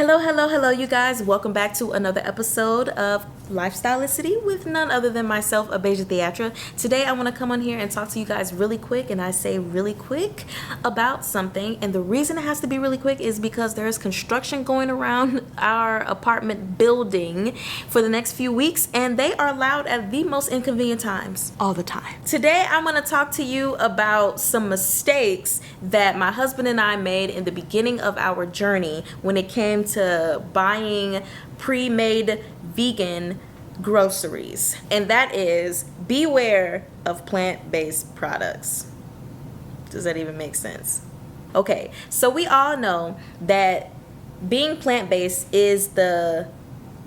Hello, you guys. Welcome back to another episode of Lifestylicity with none other than myself, Abeje TheAtre. Today, I want to come on here and talk to you guys really quick, and I say really quick, about something. And the reason it has to be really quick is because there is construction going around our apartment building for the next few weeks, and they are loud at the most inconvenient times all the time. Today, I'm going to talk to you about some mistakes that my husband and I made in the beginning of our journey when it came to buying pre-made vegan groceries, and that is beware of plant-based products. Does that even make sense? Okay, so we all know that being plant-based is the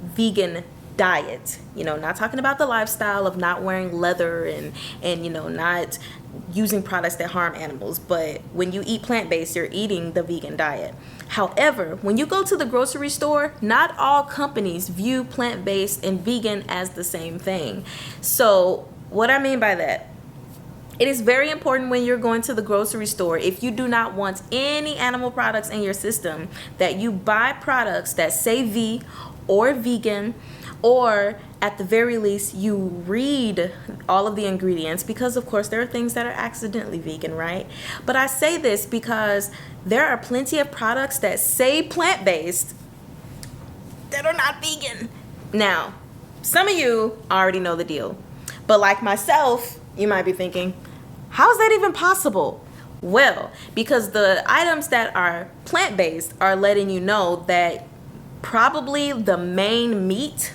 vegan diet. Not talking about the lifestyle of not wearing leather and not using products that harm animals, but when you eat plant-based, you're eating the vegan diet. However, when you go to the grocery store, not all companies view plant-based and vegan as the same thing. So what I mean by that, it is very important when you're going to the grocery store, if you do not want any animal products in your system, that you buy products that say V or vegan, or at the very least you read all of the ingredients, because of course there are things that are accidentally vegan, right? But I say this because there are plenty of products that say plant-based that are not vegan. Now, some of you already know the deal, but like myself, you might be thinking, how is that even possible? Well, because the items that are plant-based are letting you know that probably the main meat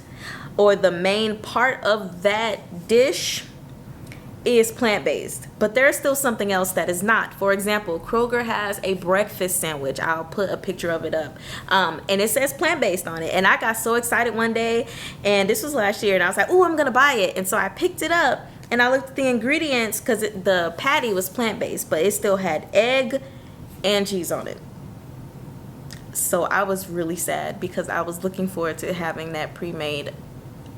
or the main part of that dish is plant-based, but there's still something else that is not. For example, Kroger has a breakfast sandwich. I'll put a picture of it up, and it says plant-based on it, and I got so excited one day, and this was last year, and I was like, oh, I'm gonna buy it. And so I picked it up and I looked at the ingredients, because the patty was plant-based, but it still had egg and cheese on it. So I was really sad because I was looking forward to having that pre-made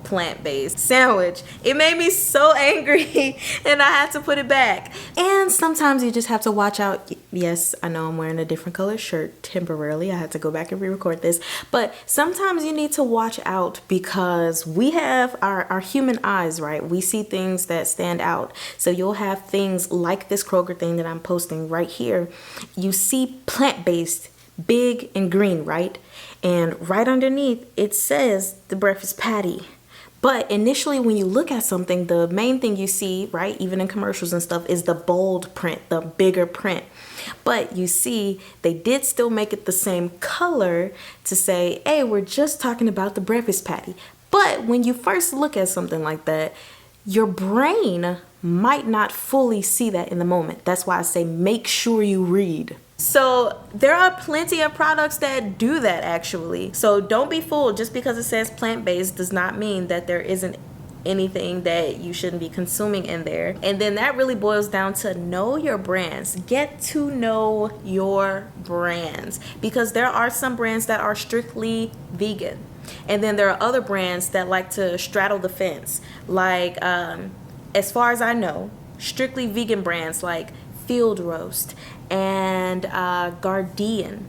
plant-based sandwich. It made me so angry and I had to put it back. And sometimes you just have to watch out. Yes, I know I'm wearing a different color shirt temporarily. I had to go back and re-record this. But sometimes you need to watch out because we have our human eyes, right? We see things that stand out. So you'll have things like this Kroger thing that I'm posting right here. You see plant-based, big and green, right? And right underneath it says the breakfast patty. But initially when you look at something, the main thing you see, right, even in commercials and stuff, is the bold print, the bigger print. But you see, they did still make it the same color to say, hey, we're just talking about the breakfast patty. But when you first look at something like that, your brain might not fully see that in the moment. That's why I say make sure you read. So there are plenty of products that do that actually. So don't be fooled. Just because it says plant-based does not mean that there isn't anything that you shouldn't be consuming in there. And then that really boils down to know your brands. Get to know your brands, because there are some brands that are strictly vegan. And then there are other brands that like to straddle the fence. Like, as far as I know, strictly vegan brands like Field Roast and Guardian.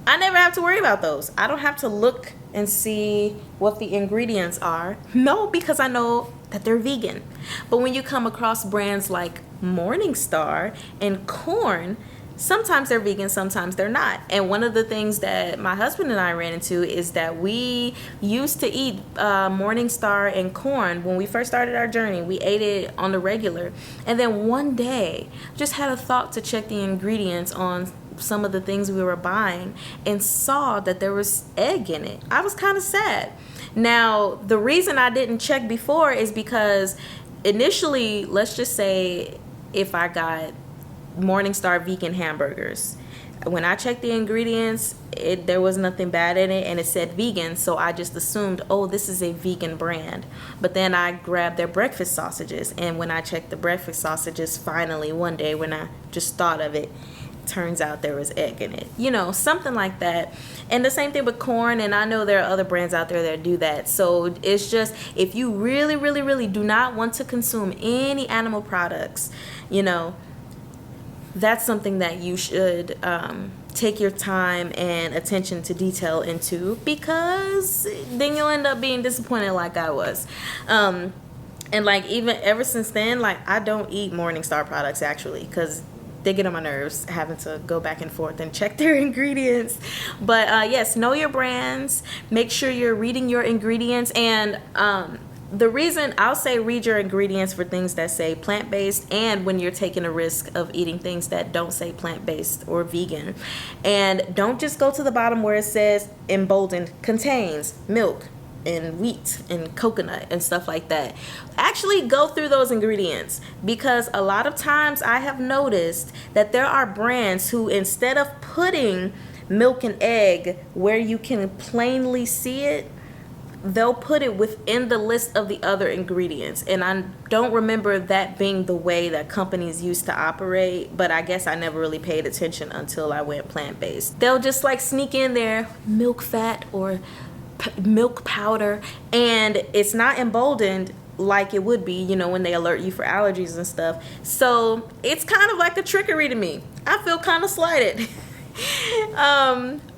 I never have to worry about those. I don't have to look and see what the ingredients are. No, because I know that they're vegan. But when you come across brands like Morningstar and Corn, sometimes they're vegan, sometimes they're not. And one of the things that my husband and I ran into is that we used to eat Morningstar and Corn when we first started our journey. We ate it on the regular. And then one day, just had a thought to check the ingredients on some of the things we were buying and saw that there was egg in it. I was kind of sad. Now, the reason I didn't check before is because initially, let's just say if I got Morningstar vegan hamburgers, when I checked the ingredients, there was nothing bad in it and it said vegan, so I just assumed, oh, this is a vegan brand. But then I grabbed their breakfast sausages, and when I checked the breakfast sausages, finally one day when I just thought of it, turns out there was egg in it, something like that. And the same thing with Corn, and I know there are other brands out there that do that. So it's just, if you really, really, really do not want to consume any animal products, that's something that you should take your time and attention to detail into, because then you'll end up being disappointed like I was. And like, even ever since then, like, I don't eat Morningstar products actually, because they get on my nerves having to go back and forth and check their ingredients. But yes, know your brands. Make sure you're reading your ingredients. And the reason I'll say read your ingredients for things that say plant-based, and when you're taking a risk of eating things that don't say plant-based or vegan. And don't just go to the bottom where it says emboldened contains milk and wheat and coconut and stuff like that. Actually go through those ingredients, because a lot of times I have noticed that there are brands who, instead of putting milk and egg where you can plainly see it, they'll put it within the list of the other ingredients. And I don't remember that being the way that companies used to operate, but I guess I never really paid attention until I went plant-based. They'll just like sneak in there milk fat or milk powder, and it's not emboldened like it would be, you know, when they alert you for allergies and stuff. So it's kind of like a trickery to me. I feel kind of slighted.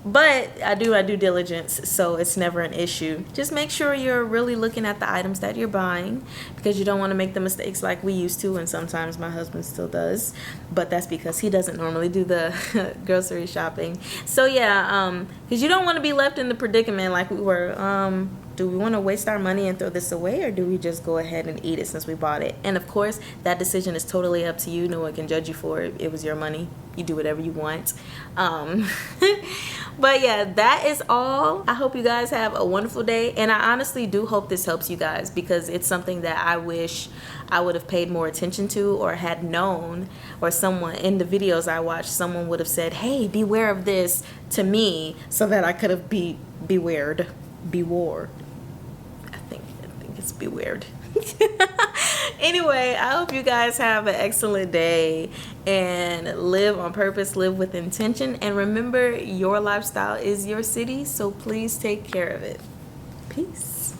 But I do due diligence, so it's never an issue. Just make sure you're really looking at the items that you're buying, because you don't want to make the mistakes like we used to, and sometimes my husband still does, but that's because he doesn't normally do the grocery shopping. So yeah, because you don't want to be left in the predicament like we were. Do we want to waste our money and throw this away, or do we just go ahead and eat it since we bought it? And of course, that decision is totally up to you. No one can judge you for it. It was your money. You do whatever you want. But yeah, that is all. I hope you guys have a wonderful day, and I honestly do hope this helps you guys, because it's something that I wish I would have paid more attention to, or had known, or someone in the videos I watched, someone would have said, hey, beware of this to me, so that I could have beware. I think it's beware. Anyway, I hope you guys have an excellent day and live on purpose, live with intention, and remember, your lifestyle is your city, so please take care of it. Peace.